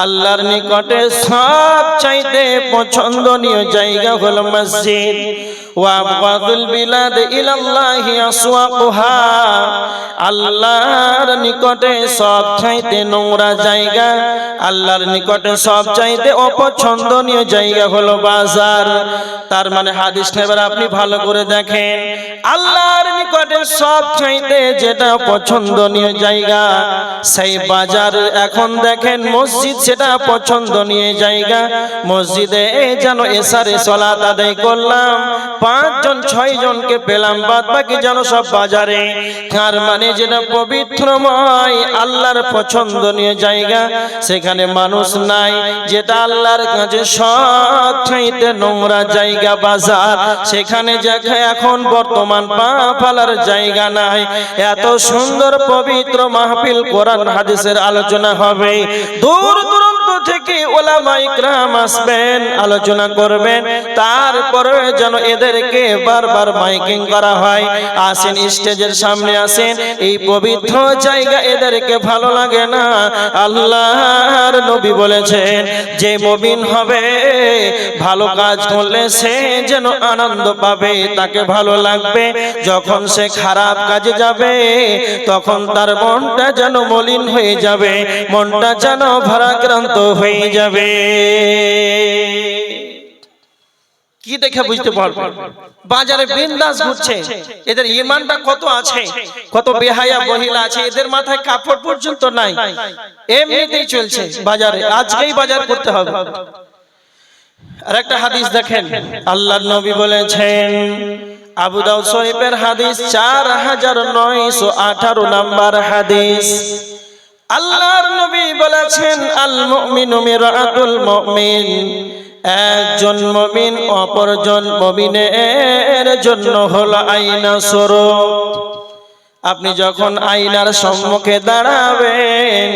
আল্লাহর নিকটে সবচাইতে পছন্দনীয় জায়গা হলো মসজিদ। ওয়া আবগাদুল বিলাদ ইলাল্লাহি আসওয়াকুহা, আল্লাহর নিকটে সবচাইতে নোংরা জায়গা, আল্লাহর নিকটে সবচাইতে অপছন্দনীয় জায়গা হলো বাজার। তার মানে হাদিসটা এবার আপনি ভালো করে দেখেন, আল্লাহর নিকটে সবচাইতে যেটা পছন্দনীয় জায়গা সেই বাজার। এখন দেখেন মসজিদ সেটা পছন্দনীয় জায়গা। মসজিদে যেন এশারে সালাত আদায় করলাম, 5 জন 6 জনকে পেলাম, বাদ বাকি যেন সব বাজারে। তার মানে যেটা পবিত্রময় আল্লাহর পছন্দনীয় জায়গা সেখানে মানুষ নাই। যেটা আল্লাহর কাছে সবচাইতে নোংরা জায়গা বাজার, সেখানে এখন বর্তমান পা ফেলার জায়গা নাই। এত সুন্দর পবিত্র মাহফিল, কোরআন হাদিসের আলোচনা হবে, দূর দূরান্ত থেকে ওলামায়ে ইকরাম আসবেন, আলোচনা করবেন, তারপরে যেন এদেরকে বারবার মাইকিং করা হয়, আসেন স্টেজের সামনে আসেন। এই পবিত্র জায়গা এদেরকে ভালো লাগে না। আল্লাহর নবী বলেছেন যে মুমিন হবে, ভালো কাজ করলে সে যেন আনন্দ পাবে, তাকে ভালো লাগবে। যখন সে খারাপ কাজে যাবে তখন তার মনটা যেন মলিন হয়ে যাবে, মনটা যেন ভারাক্রান্ত হয়ে যাবে। কি দেখে বুঝতে পারবো? বাজারে বিন্দাস ঘুরছে, এদের ঈমানটা কত আছে, কত বেহায়া মহিলা আছে, এদের মাথায় কাপড় পর্যন্ত নাই, এমনিতেই চলছে বাজারে, আজকেই বাজার করতে হবে। আর একটা হাদিস দেখেন, আল্লাহর নবী বলেছেন, আবু দাউদ শরীফের হাদিস 4918 নম্বর হাদিস, আল্লাহর নবী বলেছেন, আল মুমিনু মিরাতুল মুমিন, একজন মুমিন অপরজন মুমিনের জন্য হলো আয়না স্বরূপ। আপনি যখন আয়নার সম্মুখে দাঁড়াবেন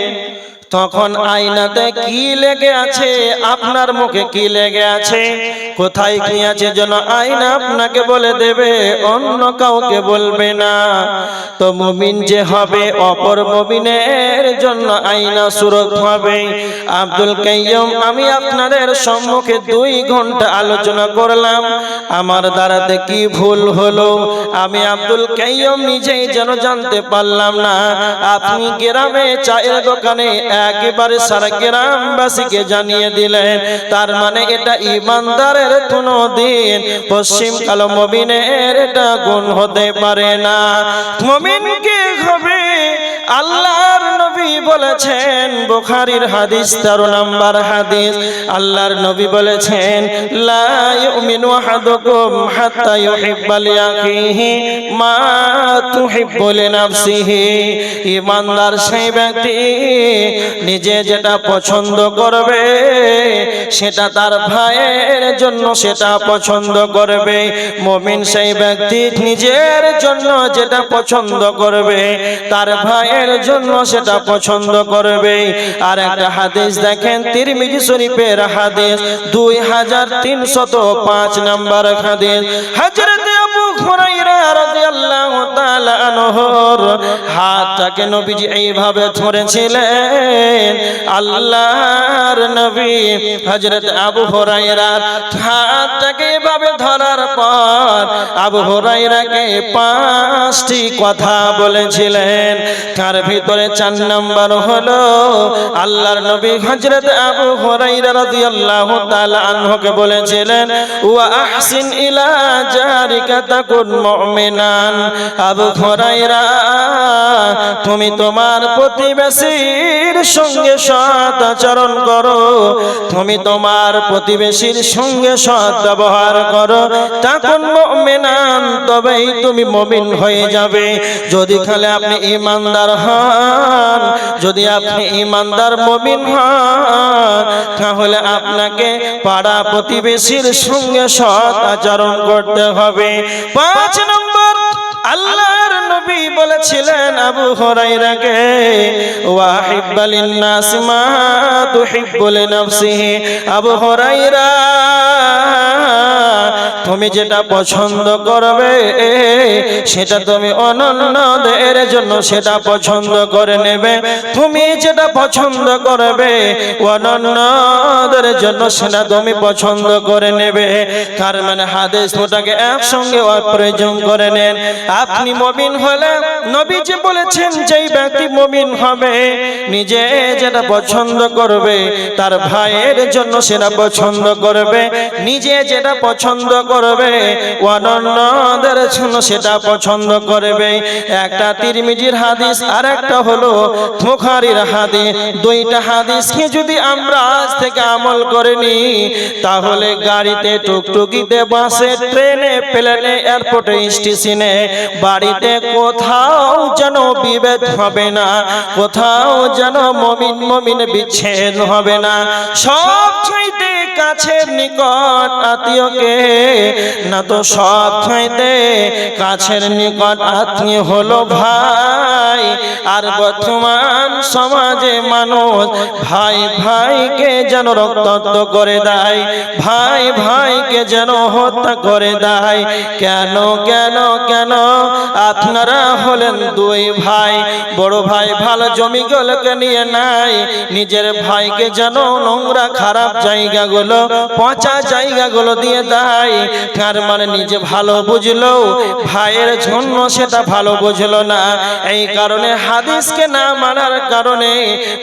তখন আয়নাতে কি লেগে আছে, আপনার মুখে কি লেগে আছে, কোথায় কি আছে যেন আয়না আপনাকে বলে দেবে, অন্য কাউকে বলবে না। তো মুমিন যে হবে অপর মুমিনের জন্য আয়না স্বরূপ হবে। আব্দুল কাইয়ুম, আমি আপনাদের সম্মুখে 2 ঘন্টা আলোচনা করলাম, আমার দ্বারাতে কি ভুল হলো আমি আব্দুল কাইয়ুম নিজেই যেন জানতে পারলাম না। আপনি গ্রামে চায়ের দোকানে একেবারে সারা গ্রামবাসীকে জানিয়ে দিলেন, তার মানে এটা ইমানদারের কোনো দিন পশ্চিম কালো মুমিনের এটা গুণ হতে পারে না। মুমিন কে হবে? আল্লাহর নবী বলেছেন, বুখারীর হাদিস 13 নম্বর হাদিস, আল্লাহর নবী বলেছেন, লা ইউমিনু আহাদুকুম হাত্তা ইউহিব্বা লিআখিহি মা তুহিব্বু লিনাফসিহি। ঈমানদার সেই ব্যক্তি নিজে যেটা পছন্দ করবে সেটা তার ভাইয়ের জন্য সেটা পছন্দ করবে। মুমিন সেই ব্যক্তি নিজের জন্য যেটা পছন্দ করবে তার ভাইয়ের জন্য সেটা পছন্দ করবে। আর একটা হাদিস দেখেন, তিরমিজি শরীফের হাদিস 2305 নম্বর হাদিস, হযরত আবু হুরায়রা রাদিয়াল্লাহু তাআলা আনহুর হাতটাকে নবীজি এইভাবে ধরেছিলেন। আল্লাহর নবী হযরত আবু হুরায়রার হাতটাকে এইভাবে ধরার পর আবু হুরায়রাকে 5টি কথা বলেছিলেন। তার ভিতরে 4 নম্বর হলো আল্লাহর নবী হযরত আবু হুরায়রা রাদিয়াল্লাহু তাআলা আনহুকে বলেছিলেন, ওয়া আহসিন ইলা জারিকা তাকুন মুমিনান। আবু হুরায়রা, তুমি তোমার প্রতিবেশীর সঙ্গে সৎ আচরণ করো, তুমি তোমার প্রতিবেশীর সঙ্গে সৎ ব্যবহার করো, তাকুন মুমিনান, তবেই তুমি মুমিন হয়ে যাবে। যদি খালি আপনি ঈমানদার হন, যদি আপনি ঈমানদার মুমিন হন, তাহলে আপনাকে পাড়া প্রতিবেশীর সঙ্গে সৎ আচরণ করতে হবে। 5 নম্বর, আল্লাহর নবী বলেছিলেন আবু হুরায়রাকে, ওয়াহিব্বা লিন-নাস মা তুহিব্বু লিনাফসিহি। আবু হুরায়রা, তুমি যেটা পছন্দ করবে সেটা তুমি অন্যদের জন্য সেটা পছন্দ করে নেবে। তুমি যেটা পছন্দ করবে অন্যদের জন্য সেটা তুমি পছন্দ করে নেবে। তার মানে হাদিস দুটাকে একসঙ্গে প্রয়োজন করে নেন। আপনি মুমিন হলে নবীজি বলেছেন যেই ব্যক্তি মুমিন হবে নিজে যেটা পছন্দ করবে তার ভাইয়ের জন্য সেটা পছন্দ করবে, নিজে যেটা পছন্দ করবে অন্যদের জন্য সেটা পছন্দ করবে। একটা তিরমিজির হাদিস আর একটা হলো বুখারীর হাদিস। দুইটা হাদিসকে যদি আমরা আজ থেকে আমল করে নিই তাহলে গাড়িতে, টুকটুকিতে, বাসে, ট্রেনে, প্লেনে, এয়ারপোর্টে, স্টেশনে, বাড়িতে কোথাও যেন বিভেদ হবে না, কোথাও যেন মুমিন বিচ্ছেদ হবে না। সবচাইতে কাছের নিকট আত্মীয়কে না তো সবচাইতে কাছের নিকট আত্মীয় হলো ভাই। আর বর্তমান সমাজে মানুষ ভাই ভাইকে যেন রক্তাক্ত করে দেয়, ভাই ভাইকে যেন হত্যা করে দেয়। কেন কেন কেন? আপনারা হলেন দুই ভাই, বড় ভাই ভালো জমিগুলোকে নিয়ে নাই, নিজের ভাইকে যেন নোংরা খারাপ জায়গাগুলো, পচা জায়গাগুলো দিয়ে দেয়। তার মানে নিজে ভালো বুঝলো, ভাইয়ের জন্য সেটা ভালো বুঝলো না। এই কারণে হাদিসকে না মানার কারণে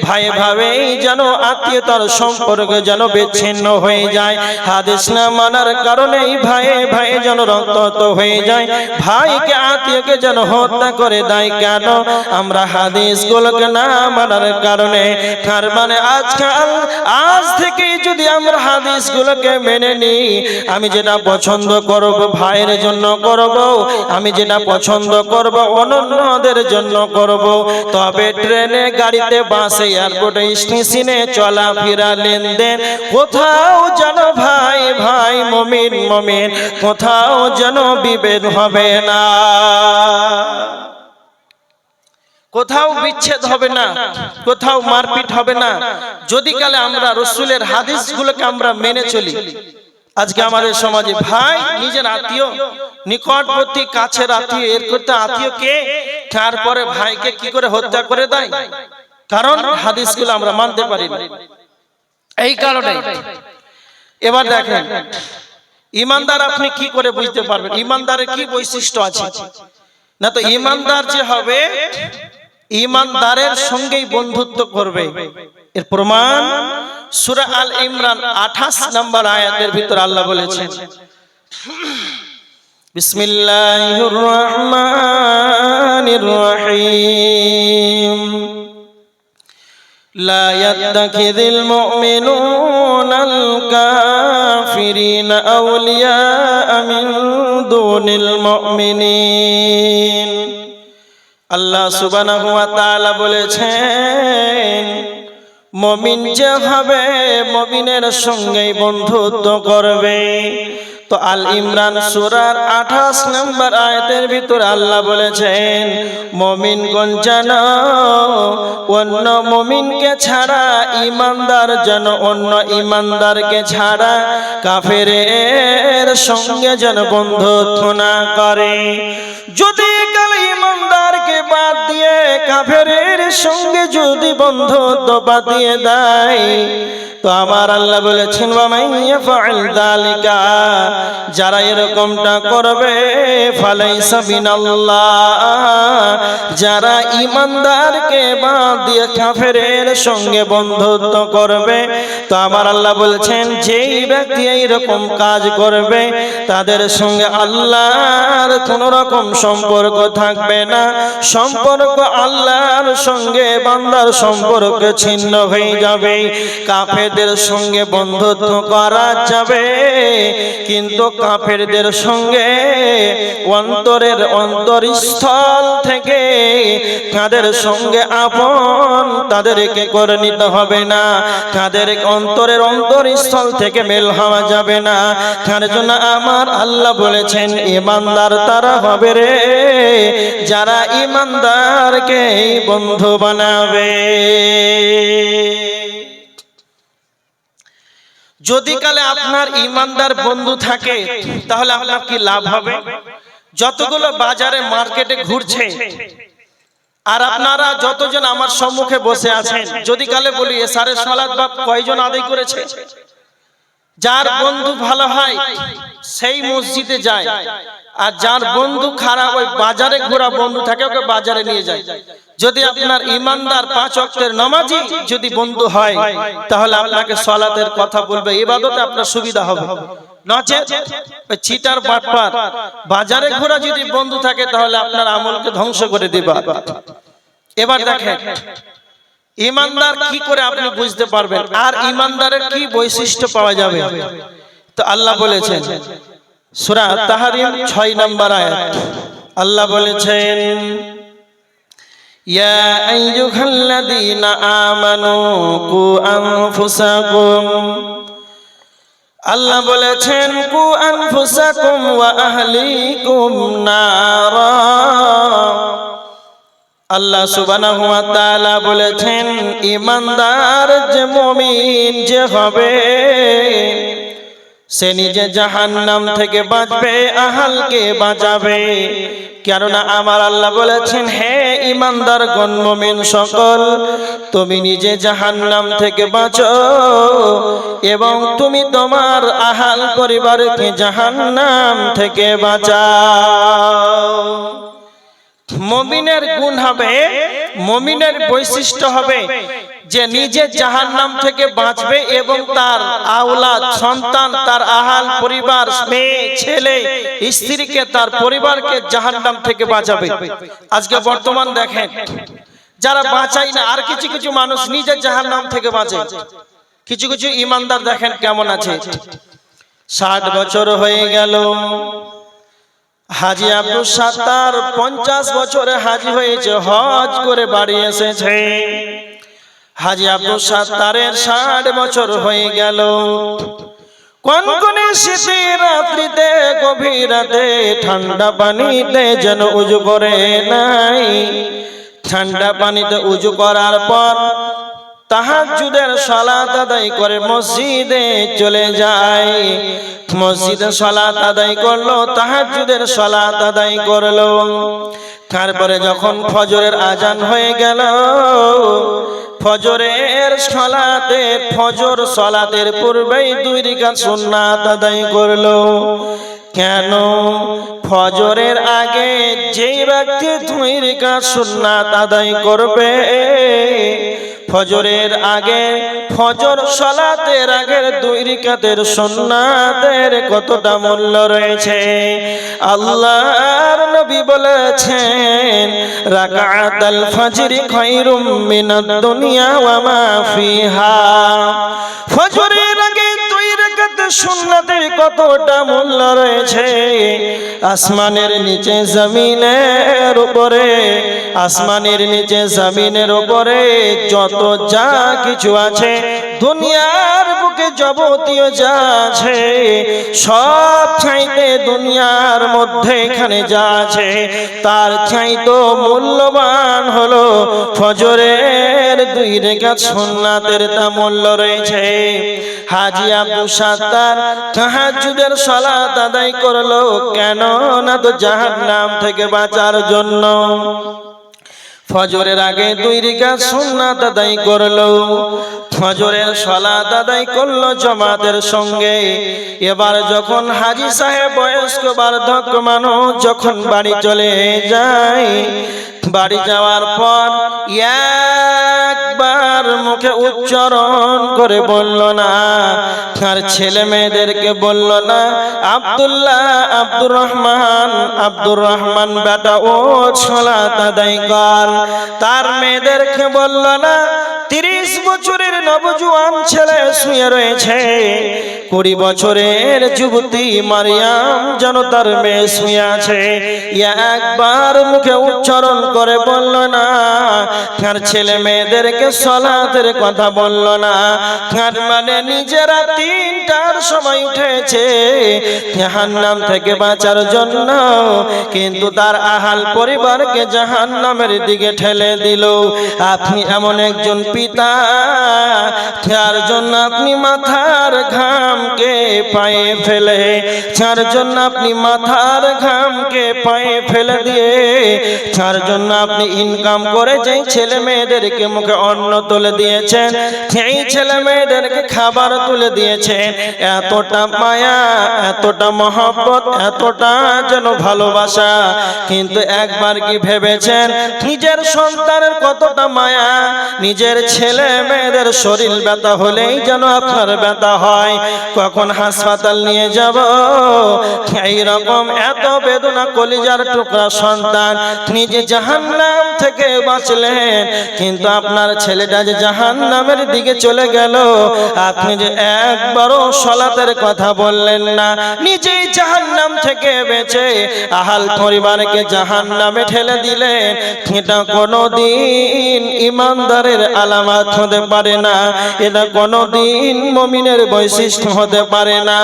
ভাই ভাবেই যেন আত্মীয়তার সম্পর্ক যেন বিচ্ছিন্ন হয়ে যায়। হাদিস না মানার কারণে ভাই ভাই যেন রক্তাক্ত হয়ে যায়, ভাইকে আত্মীয়কে যেন হত্যা করে দেয়। কেন? আমরা হাদিসগুলোকে না মানার কারণে। তার মানে আজ থেকে যদি আমরা হাদিসগুলোকে মেনে নিই, আমি যেটা পছন্দ করব ভাইয়ের জন্য করব, আমি যেটা পছন্দ করব অন্যদের জন্য করব। তবে ট্রেনে, গাড়িতে, বাসে, এয়ারপোর্টে, স্টেশনে চলাফেরা, লেনদেন কোথাও যেন ভাই ভাই, মুমিন মুমিন কোথাও যেন বিভেদ হবে না, কোথাও বিচ্ছেদ হবে না, কোথাও মারপিট হবে না। যদি কালে আমরা রাসূলের হাদিসগুলোকে আমরা মেনে চলি। আজকে আমাদের সমাজে ভাই নিজের আত্মীয়, নিকটবর্তী কাছের আত্মীয়, এর করতে আত্মীয় কে, তারপরে ভাইকে কি করে হত্যা করে দেয়? কারণ হাদিসগুলো আমরা মানতে পারি না। এই কারণে এবার দেখেন ইমানদার আপনি কি করে বুঝতে পারবেন ইমানদারের কি বৈশিষ্ট্য আছে? না তো ইমানদার যে হবে ইমানদারের সঙ্গেই বন্ধুত্ব করবে। এর প্রমাণ সূরা আল ইমরান 28 নম্বর আয়াতের ভিতর আল্লাহ বলেছেন, বিসমিল্লাহির রহমানির রহিম, লা ইয়াত্তাখিযুল মুমিনুনাল কাফিরিনা আউলিয়া মিন দুনিল মুমিনিন। আল্লাহ সুবহানাহু ওয়া তাআলা বলেছেন মুমিন যে হবে মুমিনের সঙ্গেই বন্ধুত্ব করবে। তো আল ইমরান সূরার 28 নম্বর আয়াতের ভিতর আল্লাহ বলেছেন মুমিনগণ যেন অন্য মুমিনকে ছাড়া, ইমানদার যেন অন্য ইমানদারকে ছাড়া কাফেরের সঙ্গে যেন বন্ধুত্ব না করে। যদি কাল ইমানদারকে বাদ দিয়ে কাফেরের সঙ্গে যদি বন্ধুত্ব বাঁধিয়ে দেয়, তো আমার আল্লাহ বলেছেন ওয়ামাইয়া ফাআল যালিকা, যারা এরকমটা করবে ফালাইসা মিনাল্লাহ, যারা ইমানদারকে বাদ দিয়ে কাফেরের সঙ্গে বন্ধুত্ব করবে, তো আমার আল্লাহ বলছেন যেই ব্যক্তি এইরকম কাজ করবে তাদের সঙ্গে আল্লাহর কোন রকম সম্পর্ক থাকবে না। সম্পর্ক আল্লাহর সঙ্গে বান্দার সম্পর্ক ছিন্ন হয়ে যাবে। কাফেরদের সঙ্গে বন্ধুত্ব করা যাবে, কিন্তু কাফেরদের সঙ্গে অন্তরের অন্তরস্থল থেকে তাদের সঙ্গে আপন তাদেরকে করে নিতে হবে না, তাদের অন্তরের অন্তরস্থল থেকে মেল হওয়া যাবে না। তার জন্য আমার আল্লাহ বলেছেন ঈমানদার তারা হবে রে যারা ঈমানদারকে বন্ধু বানাবে। যদি কালে আপনার ইমানদার বন্ধু থাকে তাহলে আপনার কি লাভ হবে? যতগুলো বাজারে মার্কেটে ঘুরছে আর আপনারা যতজন আমার সম্মুখে বসে আছেন, যদি কালে বলি এশারের সালাত বা কয়জন আদায় করেছে? যার বন্ধু ভালো হয় সেই মসজিদে যায়, আর যার বন্ধু খারাপ ওই বাজারে ঘোরা বন্ধু থাকে ওকে বাজারে নিয়ে যায়। যদি আপনার ইমানদার 5 ওয়াক্তের নামাজি যদি বন্ধু হয় তাহলে আপনাকে সালাতের কথা বলবে, ইবাদতে আপনার সুবিধা হবে। নচেত ওই চিটার বাটপার বাজারে ঘোরা যদি বন্ধু থাকে তাহলে আপনার আমলকে ধ্বংস করে দিবে। এবার দেখেন ইমানদার কি করে আপনি বুঝতে পারবেন আর ইমানদারের কি বৈশিষ্ট্য পাওয়া যাবে? তো আল্লাহ বলেছেন সূরা তাহরিম 6 নম্বর আয়াত, আল্লাহ বলেছেন ইয়া আইয়ুহাল্লাযীনা আমানু কু আনফুসাকুম, আল্লাহ বলেছেন কু আনফুসাকুম ওয়া আহলিকুম নারা। আল্লাহ সুবহানাহু ওয়া তাআলা বলেছেন ঈমানদার যে মুমিন যে হবে সে নিজে জাহান্নাম থেকে বাঁচবে, আহলকে বাঁচাবে। কেননা আমার আল্লাহ বলেছেন হে ঈমানদারগণ মুমিন সকল, তুমি নিজে জাহান্নাম থেকে বাঁচো এবং তুমি তোমার আহল পরিবারকে জাহান্নাম থেকে বাঁচাও। মুমিনের গুণ হবে, মুমিনের বৈশিষ্ট্য হবে যে নিজে জাহান্নাম থেকে বাঁচবে এবং তার আওলাদ সন্তান, তার আহাল পরিবার, মেয়ে ছেলে স্ত্রীকে, তার পরিবারকে জাহান্নাম থেকে বাঁচাবে। আজকে বর্তমান দেখেন যারা বাঁচায় না, আর কিছু কিছু মানুষ নিজে জাহান্নাম থেকে বাঁচে। কিছু কিছু ইমানদার দেখেন কেমন আছে, 60 বছর হয়ে গেল, হাজী আব্দুল সাত্তার 50 বছরে হাজী হয়েছে, হজ করে বাড়ি এসেছে। হাজী আব্দুল সাত্তারের 60 বছর হয়ে গেল, কনকনে শীতের রাত্রিতে গভীর রাতে ঠান্ডা পানিতে যেন উজু করে নাই। ঠান্ডা পানিতে উজু করার পর তাহাজ্জুদের সালাত আদায় করে মসজিদে চলে যায়। মসজিদে সালাত আদায় করলো, তাহাজ্জুদের সালাত আদায় করলো। তারপরে যখন ফজরের আজান হয়ে গেল, ফজরের সালাতের পূর্বেই 2 রাকাত সুন্নাত আদায় করলো। কেন? ফজরের আগে যেই ব্যক্তি 2 রাকাত সুন্নাত আদায় করবে, ফজরের আগে ফজর সালাতের আগের 2 রাকাতের সুন্নাতের কতটা মূল্য রয়েছে। আল্লাহর নবী বলেছেন রাকাতুল ফজরি খায়রুম মিনাদ দুনিয়া ওয়া মা ফিহা। ফজরের আগে 2 রাকাতের সুন্নাতের কতটা মূল্য রয়েছে। আসমানের নিচে জমিনের উপরে, আসমানের নিচে জমিনের উপরে যত যা কিছু আছে, দুনিয়ার বুকে যাবতীয় যা আছে সব চাইতে দুনিয়ার মধ্যে এখানে যা আছে তার চাইতে মূল্যবান হলো ফজরের 2 রাকাত সুন্নাতের তা মূল্য রয়েছে। হাজী আব্দুল সাত্তার তাহাজ্জুদের সালাত আদায় করলো, কেন না তো জাহান্নাম থেকে বাঁচার জন্য। ফজরের আগে 2 রাকাত সুন্নাত আদায় করলো, ফজরের সালাত আদায় করলো জামাতের সঙ্গে। এবার যখন হাজী সাহেব বয়স্ক বার্ধক্য মানুষ যখন বাড়ি চলে যায়, বাড়ি যাওয়ার পর একবার মুখে উচ্চারণ করে বলল না, আর ছেলে মেয়েদেরকে বলল না আব্দুল্লাহ, আব্দুর রহমান বেটা ও সালাত আদায় কর। তার মেয়েদেরকে বলল না 30 বছরের নবজওয়ান ছেলে শুয়ে রয়েছে, 20 বছরের যুবতী মারিয়াম যেন তার মেয়ে শুয়ে আছে। একবার মুখে উচ্চারণ করে বলল না, আর ছেলে মেয়েদেরকে সালাতের কথা বলল না। আর মানে নিজেরা 3টার সময় উঠেছে জাহান্নাম থেকে বাঁচার জন্য, কিন্তু তার আহাল পরিবারকে জাহান্নামের দিকে ঠেলে দিল। আপনি এমন একজন পিতা যার জন্য আপনি মাথার ঘামকে পায়ে ফেলে, যার জন্য আপনি মাথার ঘামকে পায়ে ফেলে দিয়ে, যার জন্য আপনি ইনকাম করে যেই ছেলে মেয়েদেরকে মুখে অন্ন তুলে দিয়েছেন, সেই ছেলে মেয়েদেরকে খাবার তুলে দিয়েছেন, এতটা মায়া, এতটা মহব্বত, এতটা যেন ভালোবাসা, কিন্তু একবার কি ভেবেছেন নিজের সন্তানের কতটা মায়া? নিজের ছেলে মেয়েদের শরীর ব্যথা হলেই যেন আপনার ব্যথা হয়, কখন হাসপাতাল নিয়ে যাব, এইরকম এত বেদনা। কলিজার টুকরা সন্তান নিজে জাহান্নাম থেকে বাঁচলেন, কিন্তু আপনার ছেলেটা যে জাহান্নামের দিকে চলে গেল, আপনি যে একবারও সালাতের কথা বললেন না, নিজেই জাহান্নাম থেকে বেঁচে আহাল পরিবারকে জাহান্নামে ঠেলে দিলেন। এটা কোনোদিন ইমানদারের আলামত হতে পারে না, এটা কোনোদিন মুমিনের বৈশিষ্ট্য হতে পারে না।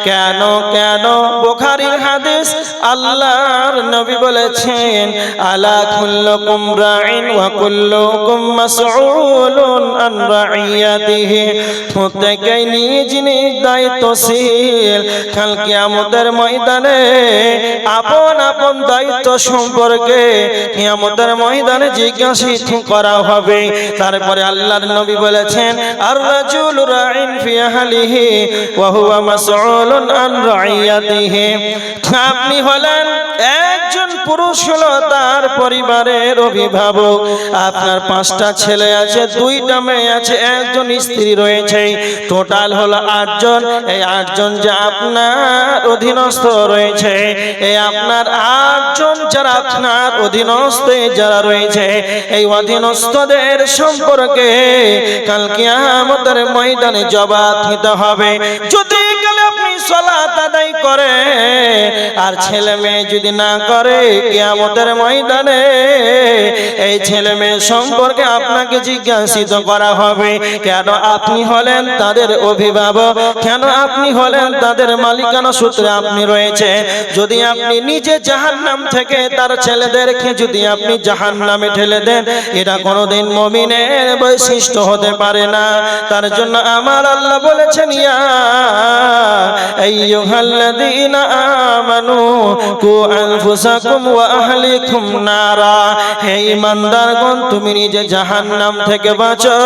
কেন? কেন? বুখারীর হাদিস, আল্লাহর নবী বলেছেন, আলা কুল্লুকুম রাইন ওয়া কুল্লুকুম মাসউলুন আন রাইয়াতিহি, প্রত্যেকেই নিজ নিজ দায়িত্বশীল। কাল কিয়ামতের ময়দানে আপন আপন দায়িত্ব সম্পর্কে কিয়ামতের ময়দানে জিজ্ঞাসিত করা হবে। তারপরে আল্লাহর নবী বলেছেন, আর রাজুল রাইন ফি আহলিহি ওয়া হুয়া মাসউলুন আন রাইয়াতিহি। আপনি হলেন একজন পুরুষ, হলো তার পরিবারের অভিভাবক। আপনার 5টা ছেলে আছে, 2টা মেয়ে আছে, একজন স্ত্রী রয়েছে, টোটাল হলো 8 জন। এই 8 জন যে আপনার অধীনস্থ রয়েছে, এই আপনার 8 জন যারা আপনার অধীনস্থে যারা রয়েছে, এই অধীনস্থদের সম্পর্কে কাল কিয়ামতের ময়দানে জবাব দিতে হবে। যদি গেলে আপনি সালাত আদায় করে আর ছেলে মেয়ে যদি না করে, কিয়ামতের ময়দানে এই ছেলে মেয়ে সম্পর্কে আপনাকে জিজ্ঞাসিত করা হবে। কেন? আপনি হলেন তাদের অভিভাবক, কেন আপনি হলেন তাদের মালিকানা সূত্রে আপনি রয়েছে। যদি আপনি নিজে জাহান্নাম থেকে তার ছেলেদেরকে যদি আপনি জাহান্নামে ঠেলে দেন, এটা কোনোদিন মুমিনের বৈশিষ্ট্য হতে পারে না। তার জন্য আমার আল্লাহ বলেছেন, ইয়া আইয়ুহাল্লাযীনা আমানু কু আনফুসাকুম ওয়া আহলিকুম নারা, হে ঈমানদারগণ, তুমি নিজে জাহান্নাম থেকে বাঁচো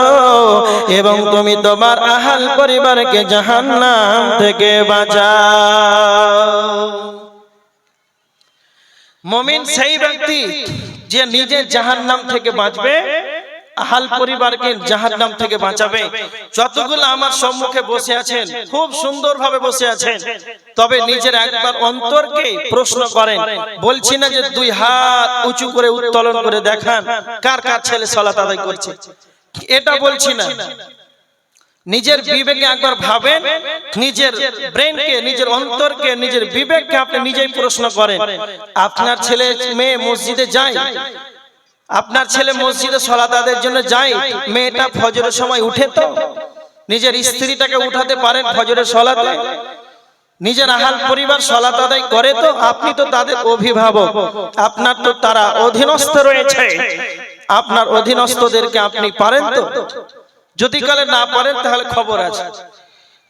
এবং তুমি তোমার আহাল পরিবারকে জাহান্নাম থেকে বাঁচাও। মুমিন সেই ব্যক্তি যে নিজে জাহান্নাম থেকে বাঁচবে, আহাল পরিবারকে জাহান্নাম থেকে বাঁচাবে। যতগুলো আমার সম্মুখে বসে আছেন, খুব সুন্দরভাবে বসে আছেন, তবে নিজের একবার অন্তরকে প্রশ্ন করেন। বলছি না যে 2 হাত উঁচু করে উত্তোলন করে দেখান কার কার ছেলে সালাত আদায় করছে, এটা বলছি না। নিজের বিবেকে একবার ভাবেন, নিজের ব্রেনকে, নিজের অন্তরকে, নিজের বিবেককে আপনি নিজেই প্রশ্ন করেন। আপনার ছেলে মেয়ে মসজিদে যায়, আপনার ছেলে মসজিদে সালাত আদায়ের জন্য যায়, মেয়েটা ফজরের সময় উঠে তো নিজের স্ত্রীটাকে উঠাতে পারেন ফজরের সালাতে? নিজের আহাল পরিবার সালাত আদায় করে তো? আপনি তো তাদের অভিভাবক, আপনার তো তারা অধীনস্থ রয়েছে, আপনার অধীনস্থদেরকে আপনি পারেন তো? যদি কালে না পারেন তাহলে খবর আছে।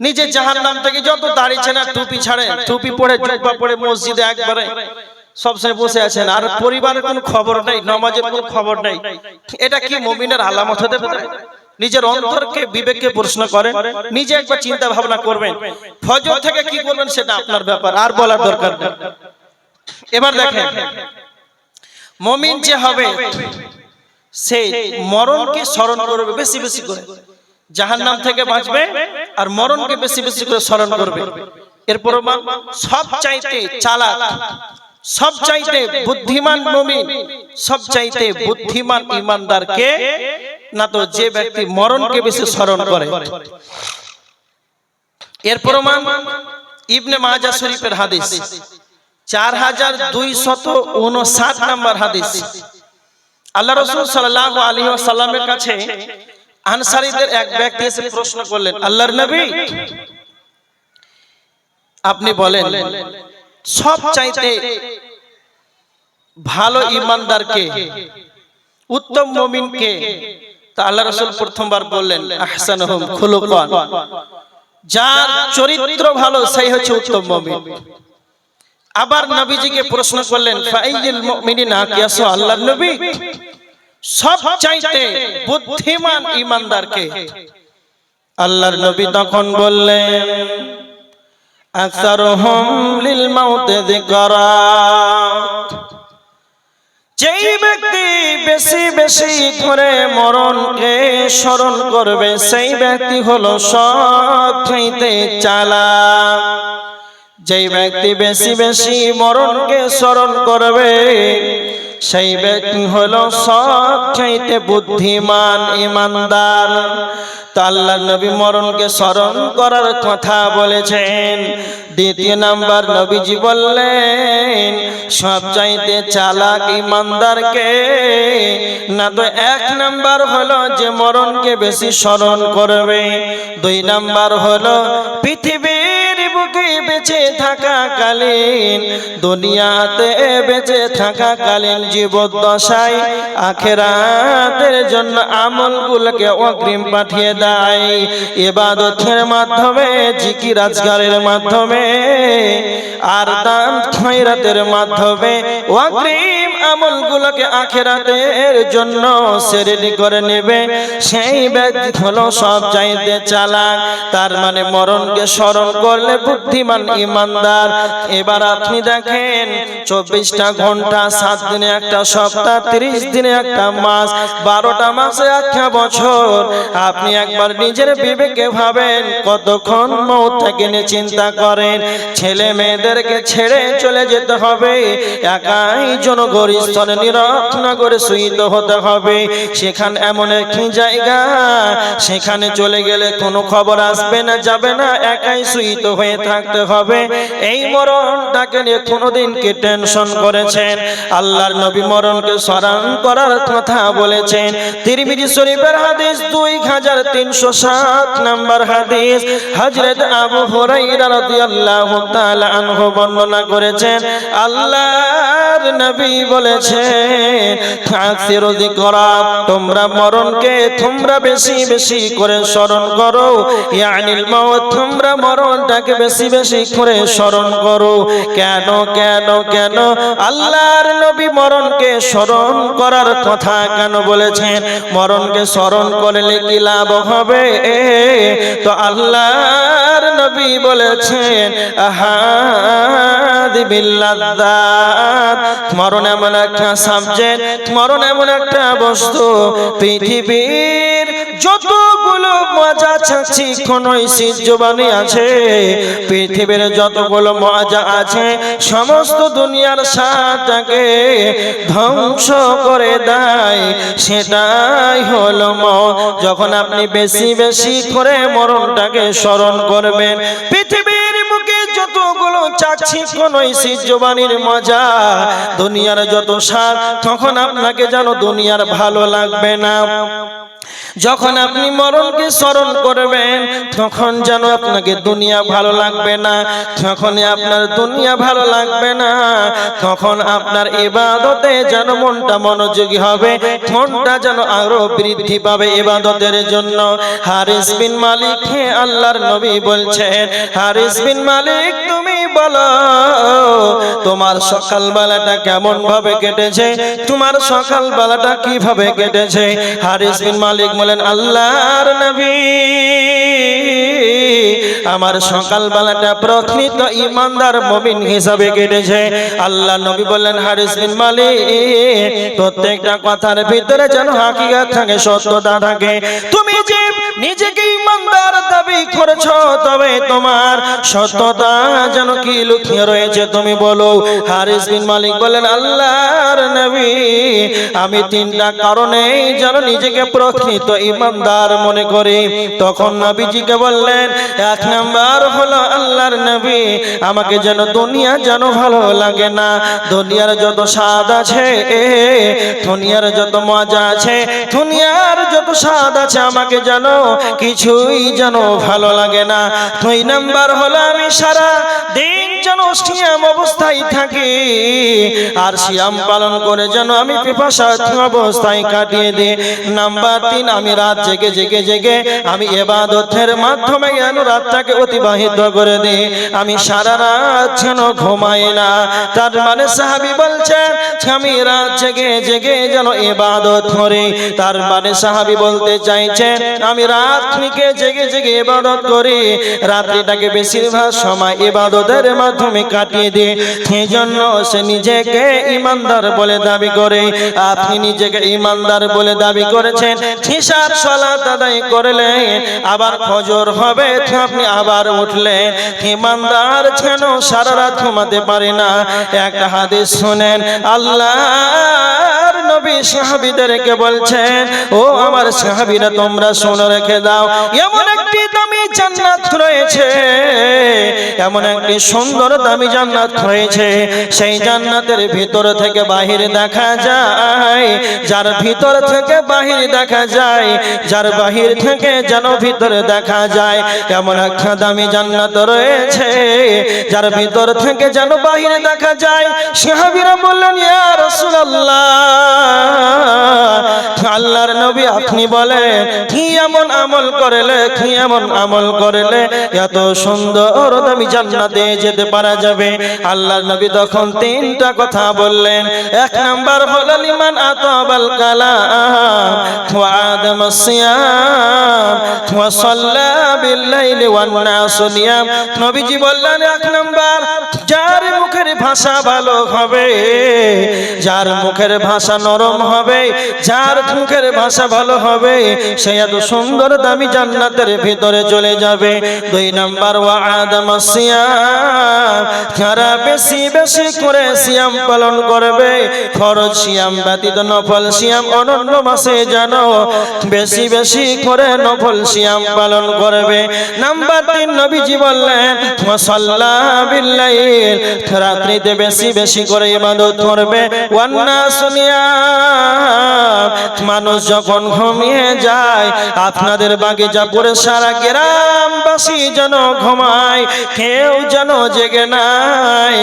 নিজে জাহান্নাম থেকে যত দাঁড়িয়েছে না, টুপি ছাড়েন, টুপি পরে জুব্বা পরে মসজিদে একবারে সবসময় বসে আছেন, আর পরিবারের কোনো খবর নাই, নামাজের কোনো খবর নাই, এটা কি মুমিনের আলামত হতে পারে? নিজের অন্তরকে, বিবেককে প্রশ্ন করেন, নিজে একবার চিন্তা ভাবনা করবেন। ফজর থেকে কি করবেন সেটা আপনার ব্যাপার, আর বলার দরকার নেই। এবার দেখেন, মুমিন যে হবে সে মরণকে স্মরণ করবে বেশি বেশি করে, জাহান্নাম থেকে বাঁচবে আর মরণকে বেশি বেশি করে স্মরণ করবে। এরপর সবচাইতে চালাক, সবচাইতে বুদ্ধিমান মুমিন, সবচাইতে বুদ্ধিমান ঈমানদার কে? না তো যে ব্যক্তি মরণকে বেশি স্মরণ করে। এর প্রমাণ ইবনে মাজাহ শরীফের হাদিস 4259 নম্বর হাদিস। আল্লাহ রাসূল সাল্লাল্লাহু আলাইহি ওয়াসাল্লামের কাছে আনসারীদের এক ব্যক্তি এসে প্রশ্ন করলেন, আল্লাহর নবী আপনি বলেন সবচাইতে ভালো ঈমানদার কে, উত্তম মুমিন কে? তা আল্লাহ রাসূল প্রথমবার বললেন আহসানুহুম খুলুকান, যার চরিত্র ভালো সেই হচ্ছে উত্তম মুমিন। আবার নবীজিকে প্রশ্ন করলেন ফাইয়ুল মুমিনিনা কিয়াসু, আল্লাহর নবী সবচাইতে বুদ্ধিমান ঈমানদার কে? আল্লাহর নবী তখন বললেন আকসারুহুম লিল মাউতি যিকরা, যেই ব্যক্তি বেশি বেশি করে মরণকে স্মরণ করবে সেই ব্যক্তি হলো সবচাইতে চালাক। যেই ব্যক্তি বেশি বেশি মরণকে স্মরণ করবে সেই ব্যক্তি হলো সবচাইতে বুদ্ধিমান ঈমানদার। তো আল্লাহর নবী মরণকে স্মরণ করার কথা বলেছেন। দ্বিতীয় নাম্বার নবীজি বললেন সবচাইতে চালাক ঈমানদারকে না, তো এক নাম্বার হলো যে মরণকে বেশি স্মরণ করবে। দুই নাম্বার হলো পৃথিবীর বুকে বেঁচে থাকাকালীন, দুনিয়াতে বেঁচে থাকাকালীন জীবদ্দশায় আখিরাতের জন্য আমলগুলোকে অগ্রিম পাঠিয়ে দেয়। ইবাদতের মাধ্যমে, জিকির আজকারের মাধ্যমে আর দান খয়রাতের মাধ্যমে অগ্রিম আমলগুলোকে আখিরাতের জন্য রেডি করে নেবে, সেই ব্যক্তি হলো সবচাইতে চালাক। তার মানে মরণকে স্মরণ করলে বুদ্ধিমান ঈমানদার। এবার আপনি দেখেন 24টা ঘন্টা, 7 দিনে একটা সপ্তাহ, 30 দিনে একটা মাস, 12টা মাসে একটা বছর। আপনি একবার নিজের বিবেকে ভাবেন কতক্ষণ মওতটাকে নিয়ে চিন্তা করেন। ছেলে মেয়েদেরকে ছেড়ে চলে যেতে হবে, একাই জনগণের স্থলে নিরক্ষণগরে শুইতে হতে হবে। সেখানে এমন একটি জায়গা, সেখানে চলে গেলে কোনো খবর আসবে না, যাবে না, একাই শুইতে হয়ে থাকতে হবে। এই মরণটাকে নিয়ে কোনোদিন কি টেনশন করেছেন? আল্লাহর নবী মরণকে স্মরণ করার কথা বলেছেন। তিরমিজি শরীফের হাদিস 2307 নম্বর হাদিস, হযরত আবু হুরায়রা রাদিয়াল্লাহু তাআলা আনহু বর্ণনা করেছেন, আল্লাহর নবী বলেছেন আকসিরু যিকরা, তোমরা মরণকে তোমরা বেশি বেশি করে স্মরণ করো। ইয়ানিল মাউত, তোমরা মরণটাকে বেশি বেশি করে স্মরণ করো। কেন কেন কেন আল্লাহর নবী মরণকে স্মরণ করার কথা কেন বলেছেন? মরণকে স্মরণ করলে কি লাভ হবে? তো আল্লাহর নবী বলেছেন আহাদি বিল্লাদাত, মরণ এমন একটা সাবজেক্ট, মরণ এমন একটা বস্তু, পৃথিবীর যতগুলো মজা চাচ্ছি কোন জবানি আছে, পৃথিবীর যতগুলো মজা আছে সমস্ত দুনিয়ার স্বাদটাকে ধ্বংস করে দেয়। সেটাই হলো মওত। যখন আপনি বেশি বেশি করে মরণটাকে স্মরণ করবেন, পৃথিবীর মুখে যতগুলো চাচ্ছি কোন জবানির মজা, দুনিয়ার যত স্বাদ, তখন আপনাকে যেন দুনিয়ার ভালো লাগবে না। যখন আপনি মরণকে স্মরণ করবেন তখন যেন আপনাকে দুনিয়া ভালো লাগবে না, যখনই আপনার দুনিয়া ভালো লাগবে না তখন আপনার ইবাদতে যেন মনটা মনোযোগী হবে, মনটা যেন আরো বৃদ্ধি পাবে ইবাদতের জন্য। হারিস বিন মালিক, হে আল্লাহর নবী বলছেন, হারিস বিন মালিক তুমি বলো তোমার সকালবেলাটা কেমন ভাবে কেটেছে, তোমার সকালবেলাটা কিভাবে কেটেছে? হারিস বিন মালিক বলেন, আল্লাহর নবী আমার সকালবেলাটা প্রকৃত ঈমানদার মুমিন হিসাবে কেটেছে। আল্লাহ নবী বললেন, হারিস বিন মালিক প্রত্যেকটা কথার ভিতরে যেন হাকিকত থাকে, সত্যতা থাকে। তুমি যে নিজেকে ঈমানদার দাবি করেছো, তবে তোমার সত্যতা যেন কি লুকিয়ে রয়েছে তুমি বলো। হারিস বিন মালিক বলেন, আল্লাহর নবী আমি 3টা কারণেই যেন নিজেকে প্রকৃত ঈমানদার মনে করি। তখন নবীজিকে বললেন, 1 নাম্বার হলো আল্লাহর নবী আমাকে যেন দুনিয়া যেন ভালো লাগে না, দুনিয়ার যত স্বাদ আছে, দুনিয়ার যত মজা আছে, দুনিয়ার যত স্বাদ আছে, আমাকে যেন কিছুই যেন ভালো লাগে না। 2 নাম্বার হলো আমি সারা দিন যেন সিয়াম অবস্থায় থাকি, আর সিয়াম পালন করে যেন আমি পিপাসার্থ অবস্থায় কাটিয়ে দিই। নাম্বার 3, আমি রাত জেগে জেগে জেগে আমি ইবাদতের মাধ্যমে যেন রাতটাকে অতিবাহিত করে দিই। আমি সারা রাত যেন ঘুমাই না। তার মানে সাহাবী বলছেন আমি রাত জেগে জেগে যেন ইবাদত করি। তার মানে সাহাবী বলতে চাইছেন আমি রাত থেকে জেগে জেগে ইবাদত করি, রাত্রিটাকে বেশিরভাগ সময় ইবাদতের মাধ্যমে কাটিয়ে দিই। সেই জন্য সে নিজেকে ইমানদার বলে দাবি করে। আপনি নিজেকে ইমানদার বলে দাবি করেছেন, ইশার সালাত আদায় করলেন, আবার ফজর হবে আপনি আবার উঠলেন। ইমানদার যেন সারা রাত ঘুমাতে পারে না। একটা হাদিস শুনেন, আল্লাহর নবী সাহাবীদেরকে বলছেন, ও আমার সাহাবীরা তোমরা শুনে রেখে দাও, এমন একটি দামি জান্নাত রয়েছে, এমন একটি সুন্দর দামি জান্নাত রয়েছে, সেই জান্নাতের ভিতর থেকে বাহির দেখা যায়, যার ভিতর থেকে বাহির দেখা যায়, যার বাহির থেকে যেন ভিতরে দেখা যায়, এমন একটা দামি জান্নাত রয়েছে যার ভিতর থেকে যেন বাহির দেখা যায়। সাহাবীরা বললেন, ইয়া রাসূলুল্লাহ, আল্লাহর নবী আপনি বলেন কি এমন আমল করলে, কি এমন আমল করলে এত সুন্দর দামি জান্নাতে যেতে পারা যাবে? আল্লাহর নবী তখন 3টা কথা বললেন। 1 নাম্বার হলো লিমান আতাবাল কালাম ওয়া আদামাস সিয়াম ওয়া সাল্লা বিল লাইলি ওয়ান নাস নিয়াম। নবীজি বললেন 1 নাম্বার, যার মুখের ভাষা ভালো হবে, যার মুখের ভাষা নরম হবে, যার মুখের ভাষা ভালো হবে, সে এত সুন্দর দামি জান্নাতের ভিতরে চলে যাবে। 2 নাম্বার ওয়া আদামাস সিয়াম, যারা বেশি বেশি করে সিয়াম পালন করবে, ফরজ সিয়াম ব্যতীত নফল সিয়াম অন্যান্য মাসে যেন বেশি বেশি করে নফল সিয়াম পালন করবে। নাম্বার 3 নবীজি বললেন ওয়া সাল্লা বিল লাইল, রাত্রিতে বেশি বেশি করে ইবাদত করবে। ওয়ান নাস নিয়াম, মানুষ যখন ঘুমিয়ে যায়, আপনাদের বাগিচাপুরে সারা গ্রামবাসী যেন ঘুমায়, কেউ যেন জেগে নাই।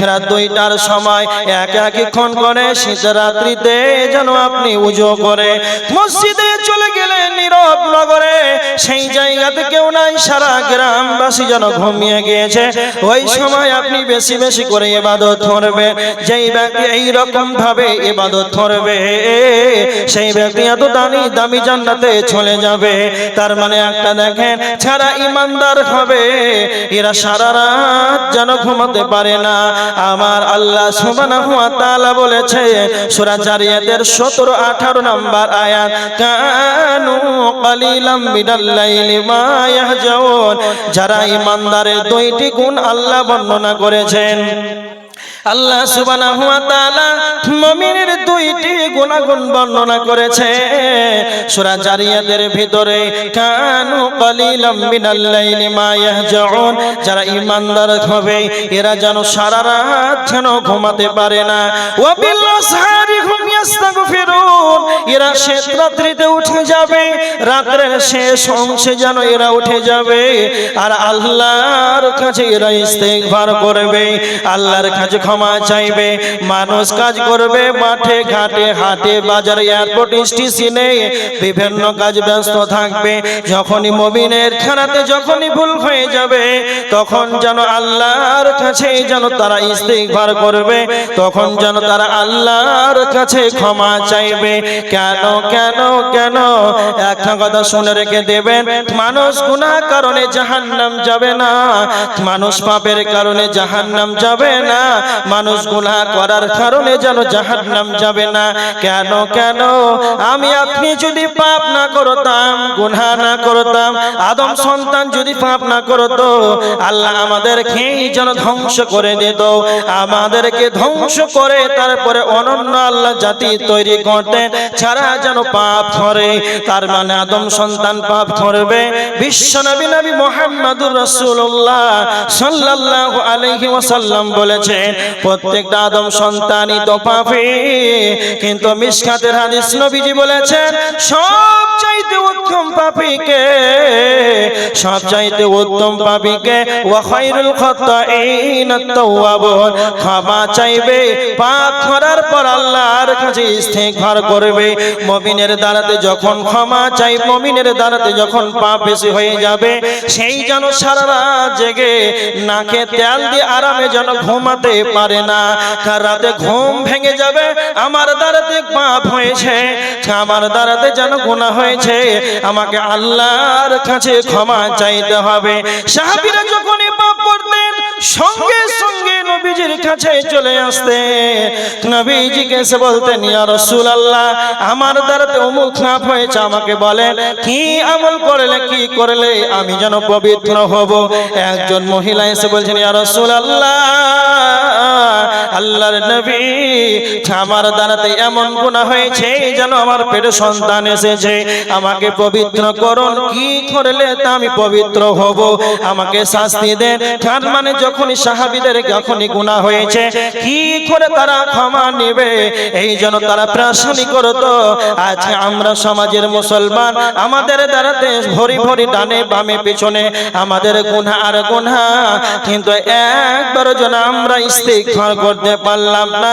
রাত 2টার সময় এক একক্ষণ করে শীত রাত্রিতে যেন আপনি উজু করে মসজিদে চলে গেলেন নীরব নগরে, সেই জায়গাতে কেউ নাই, সারা গ্রামবাসী যেন ঘুমিয়ে গিয়েছে, ওই সময় আপনি বেশি বেশি করে ইবাদত করবে। যেই ব্যক্তি এই রকম ভাবে ইবাদত করবে, সেই ব্যক্তি এত দামি দামি জান্নাতে চলে যাবে। তার মানে একটা দেখেন, যারা ইমানদার হবে এরা সারা রাত যেন ঘুমাতে পারে না। আমার আল্লাহ সুবহানাহু ওয়া তাআলা বলেছে সূরা জারিয়াতের 17-18 নম্বর আয়াত, কানু কালিলাম মিনাল লাইলি মা ইয়াহজাউন। যারা ইমানদারের 2টি গুণ আল্লাহ বর্ণনা করেছেন। আল্লাহ সুবহানাহু ওয়া তাআলা মুমিনের 2টি গুণাগুণ বর্ণনা করেছে সূরা জারিয়াতের ভিতরে, কানু কালিলাম মিনাল লাইলি মা ইয়াহজাউন। যারা ঈমানদার হবে এরা যেন সারা রাত যেন ঘুমাতে পারে না। ওয়া বিল আসহারি হুম ইস্তাগফিরুন, এরা শেষ রাত্রিতে উঠে যাবে, রাতের শেষ অংশে যেন এরা উঠে যাবে, আর আল্লাহর কাছে এরা ইস্তিগফার করবে, আল্লাহর কাছে ক্ষমা চাইবে। মানুষ কাজ করবে মাঠে ঘাটে হাটে বাজারে এয়ারপোর্ট স্টেশনে বিভিন্ন কাজ ব্যস্ত থাকবে, যখনই মুমিনের খেলাতে যখনই ভুল হয়ে যাবে তখন যেন আল্লাহর কাছে যেন তারা ইস্তিগফার করবে, তখন যেন তারা আল্লাহর কাছে ক্ষমা চাইবে। কেন কেন কেন? একটা কথা শুনে রেখে দেবেন, মানুষ গুনাহ কারণে জাহান্নাম যাবে না, মানুষ পাপের কারণে জাহান্নাম যাবে না, মানুষ গুনাহ করার কারণে যেন জাহান্নাম যাবে না। কেন কেন? আমি আপনি যদি পাপ না করতাম, গুনাহ না করতাম, আদম সন্তান যদি পাপ না করতো, আল্লাহ আমাদেরকে যেন ধ্বংস করে দিত, আমাদেরকে ধ্বংস করে তারপরে অনন্য আল্লাহ জাতি তৈরি করতেন যারা যেন পাপ করে। তার মানে আদম সন্তান পাপ করবে। বিশ্ব নবী নবী মুহাম্মদুর রাসূলুল্লাহ সাল্লাল্লাহু আলাইহি ওয়াসাল্লাম বলেছেন প্রত্যেকটা আদম সন্তানই তো পাপী, কিন্তু মিশকাতের হাদিস নবীজি বলেছেন সবচাইতে উত্তম রকম পাপীকে, সবচাইতে উত্তম পাপীকে, ওয়া খায়রুল খাত্তাইনা আত-তাওয়াবুন, ক্ষমা চাইবে, পাপ করার পর আল্লাহর কাছে ইস্তেগফার করবে। মুমিনের দ্বারাতে যখন ক্ষমা চাই, মুমিনের দ্বারাতে যখন পাপ বেশি হয়ে যাবে, সেই যেন সারা রাত জেগে নাকে তেল দিয়ে আরামে যেন ঘুমাতে পারে না। রাতে ঘুম ভেঙে যাবে, আমার দ্বারাতে পাপ হয়েছে, আমার দ্বারাতে যেন গুনাহ হয়েছে, আমাকে আল্লাহর কাছে ক্ষমা চাইতে হবে। সাহাবীরা যখনই পাপ করতেন, সঙ্গে সঙ্গে নবীজির কাছে চলে আসতেন, নবীজিকে এসে বলতেন, ইয়া রাসূলুল্লাহ, আমার দ্বারাতে অমুক পাপ হয়েছে, আমাকে বলেন কি আমল করলে, কি করলে আমি যেন পবিত্র হব। একজন মহিলা এসে বলছেন, ইয়া রাসূলুল্লাহ, আল্লাহর নবী, আমার দ্বারাতে এমন গুনাহ হয়েছে যেন আমার পেটে সন্তান এসেছে, আমাকে পবিত্র করুন, কি করলে তা আমি পবিত্র হব, আমাকে শাস্তি দেন। তার মানে যখনই সাহাবীদের যখনই গুনাহ হয়েছে, কি করে তারা ক্ষমা নেবে, এই জন্য তারা প্রার্থনা করত। আজকে আমরা সমাজের মুসলমান, আমাদের দ্বারাতে ভরি ভরি ডানে বামে পিছনে আমাদের গুনাহ আর গুনাহ, কিন্তু একবার যেন আমরা ইস্তেগফার করতে পারলাম না,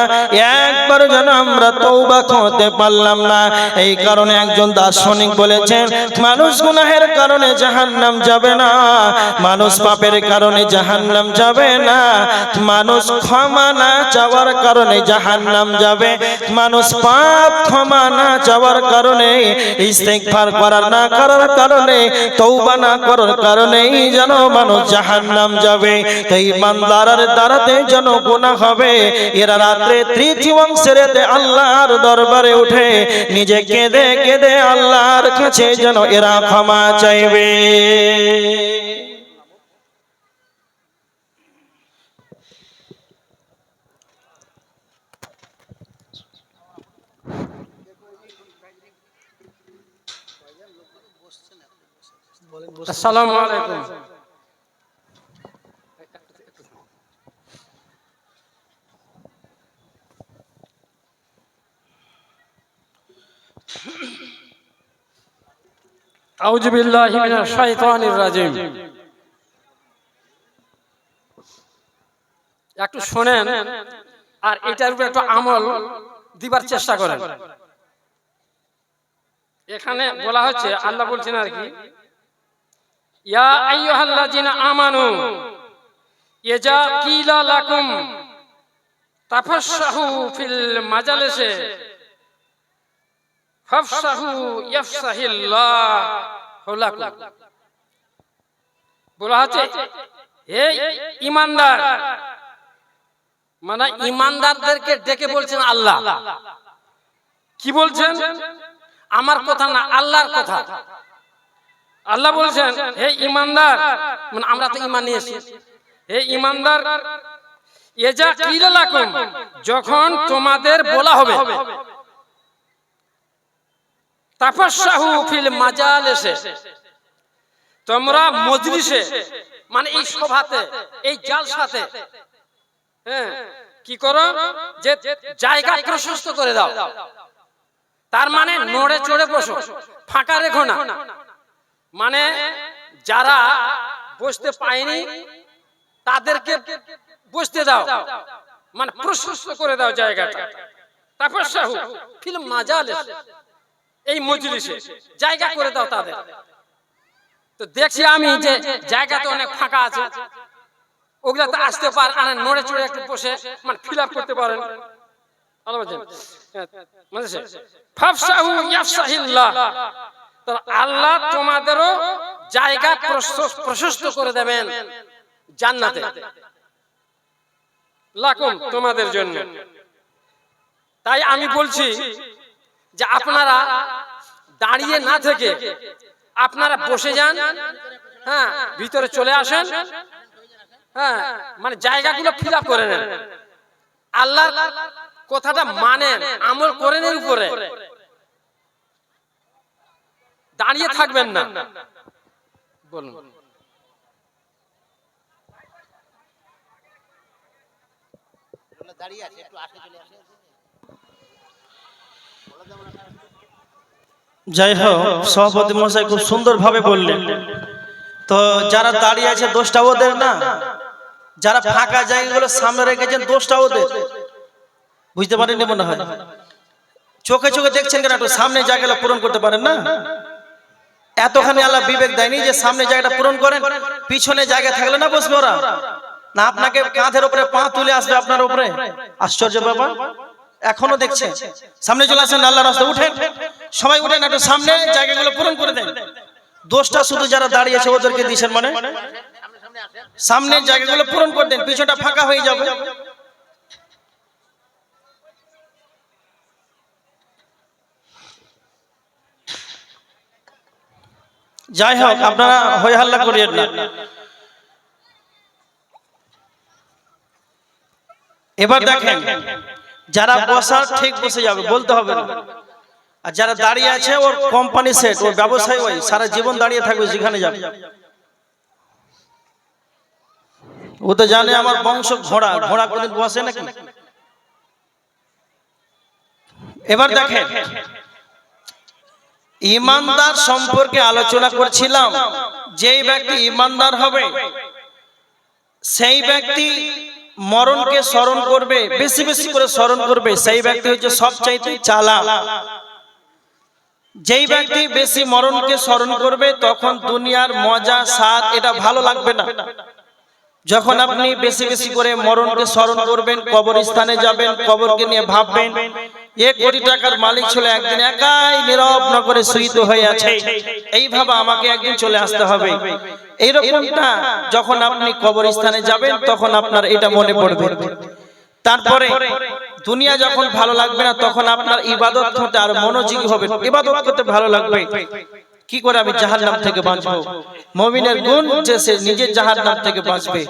একবার যেন আমরা তওবা করতে পারলাম না। এই কারণে একজন দার্শনিক বলেছেন, মানুষ গুনাহের কারণে জাহান্নাম যাবে না, মানুষ পাপের কারণে জাহান্নাম যাবে না, মানুষ ক্ষমা না চাওয়ার কারণে জাহান্নাম যাবে, মানুষ পাপ ক্ষমা না চাওয়ার কারণে, ইস্তেগফার করার না করার কারণে, তওবা না করার কারণেই যেন মানুষ জাহান্নাম যাবে। তাই ইমানদারের দ্বারাতে যেন গুনাহ হবে, এরা রাত্রে তৃতীয় অংশের আল্লাহর দরবারে উঠে নিজে কেঁদে কেঁদে আল্লাহর কাছে যেন এরা ক্ষমা চাইবে। আসসালামু আলাইকুম। আউযু বিল্লাহি মিনাশ শাইতানির রাজিম। একটু শুনেন আর এটার উপর একটু আমল দিবার চেষ্টা করেন। এখানে বলা হচ্ছে, আল্লাহ বলছেন আর কি, ইয়া আইয়ুহাল্লাযিনা আমানু ইজা কিলা লাকুম তাফাসসাহু ফিল মাজালিসি ফাফসাহু ইয়াফসাহিল্লাহু লাকুম। বলা হচ্ছে, হে ঈমানদার, মানে ঈমানদারদেরকে ডেকে বলছেন আল্লাহ। কি বলছেন? আমার কথা না, আল্লাহর কথা। আল্লাহ বলছেন, হে ঈমানদার, মানে আমরা তো ঈমান নিয়েছি, হে ঈমানদার, ইজা কিলা লাকুম, যখন তোমাদের বলা হবে, তাফাসসাহু ফিল মাজালিসি, তোমরা মজলিসে, মানে এই সভাতে, এই জালসাতে, হ্যাঁ, কি করো, যে জায়গা প্রশস্ত করে দাও। তার মানে নড়ে চড়ে বসো, ফাঁকা রেখো না। মানে যারা বসতে পায়নি তাদেরকে বসতে দাও, মানে প্রশস্ত করে দাও জায়গাটা। তাফাসসাহু ফিল মাজালিস, এই মজলিসে জায়গা করে দাও তাদের। তো দেখছি আমি যে জায়গা তো অনেক ফাঁকা আছে, ওগুলাতে আসতে পার, আর নড়ে চড়ে একটু বসে মানে ফিল আপ করতে পারেন। আল্লাহ বলেন, ফাফসাহু ইয়াফসাহিল্লাহ, তো আল্লাহ তোমাদেরও জায়গা প্রশস্ত করে দেবেন জান্নাতে, লাকুম, তোমাদের জন্য। তাই আমি বলছি যে আপনারা দাঁড়িয়ে না থেকে আপনারা বসে যান, হ্যাঁ, ভিতরে চলে আসেন, হ্যাঁ, মানে জায়গাগুলো ফিল আপ করে নেন, আল্লাহর কথাটা মানেন, আমল করেন, এর উপরে দাঁড়িয়ে থাকবেন না। বলুন। দাঁড়িয়ে আছে, একটু আসে চলে আসে। যাই হোক, সভাপতি মশাই খুব সুন্দরভাবে বললেন। তো যারা দাঁড়িয়ে আছে দোষটা ওদের না, যারা ফাঁকা জায়গাগুলো সামনে রেখেছেন দোষটা ওদের। বুঝতে পারেননি মনে হয়? চোখে চোখে দেখছেন কেন? একটু সামনে জায়গাটা পূরণ করতে পারেন না? এতখানি আল্লাহ বিবেক দেয়নি যে সামনে জায়গাটা পূরণ করেন, পিছনে জায়গা থাকলে না বসবে ওরা, না আপনাকে কাঁধের উপরে পা তুলে আসবে আপনার উপরে। আশ্চর্য ব্যাপার। এখনো দেখছেন। সামনে চলে আসেন, আল্লাহর রাস্তায় উঠেন, সবাই উঠেন, একটু সামনে জায়গাগুলো পূরণ করে দেন। দোষটা শুধু যারা দাঁড়িয়েছে ওদেরকে দিয়েছেন, মানে সামনে জায়গাগুলো পূরণ করে দেন, পিছনটা ফাঁকা হয়ে যাবে। যাই হোক, আপনারা হই হাল্লা করিয়েন না। এবার দেখেন, যারা বসার ঠিক বসে যাবে, বলতে হবে না। আর যারা দাঁড়িয়ে আছে ওর কোম্পানি সেট, ওর ব্যবসায় ওই সারা জীবন দাঁড়িয়ে থাকবে যেখানে যাবে। ও তো জানে আমার বংশ ঘোড়া, ঘোড়া কোনদিন বসে নাকি। এবার দেখেন, ইমানদার সম্পর্কে আলোচনা করছিলাম। যেই ব্যক্তি ইমানদার হবে সেই ব্যক্তি মরণকে স্মরণ করবে, বেশি বেশি করে স্মরণ করবে। সেই ব্যক্তি হচ্ছে সবচাইতে চালাক। যেই ব্যক্তি বেশি মরণকে স্মরণ করবে তখন দুনিয়ার মজা স্বাদ এটা ভালো লাগবে না। যখন আপনি বেশি বেশি করে মরণকে স্মরণ করবেন, কবরস্থানে যাবেন, কবরকে নিয়ে ভাববেন 1 কোটি টাকার মালিক ছিল, একদিন একাই নীরব নগরে শহীদ হয়ে আছে, এইভাবে আমাকে একদিন চলে আসতে হবে। এইরকমটা যখন আপনি কবরস্থানে যাবেন তখন আপনার এটা মনে পড়বে। তারপরে দুনিয়া যখন ভালো লাগবে না তখন আপনার ইবাদত করতে আর মনোযোগী হবে, ইবাদত করতে ভালো লাগবে। কি করে আমি জাহান্নাম থেকে বাঁচবো? মুমিনের গুণ যে সে নিজের জাহান্নাম থেকে বাঁচবে।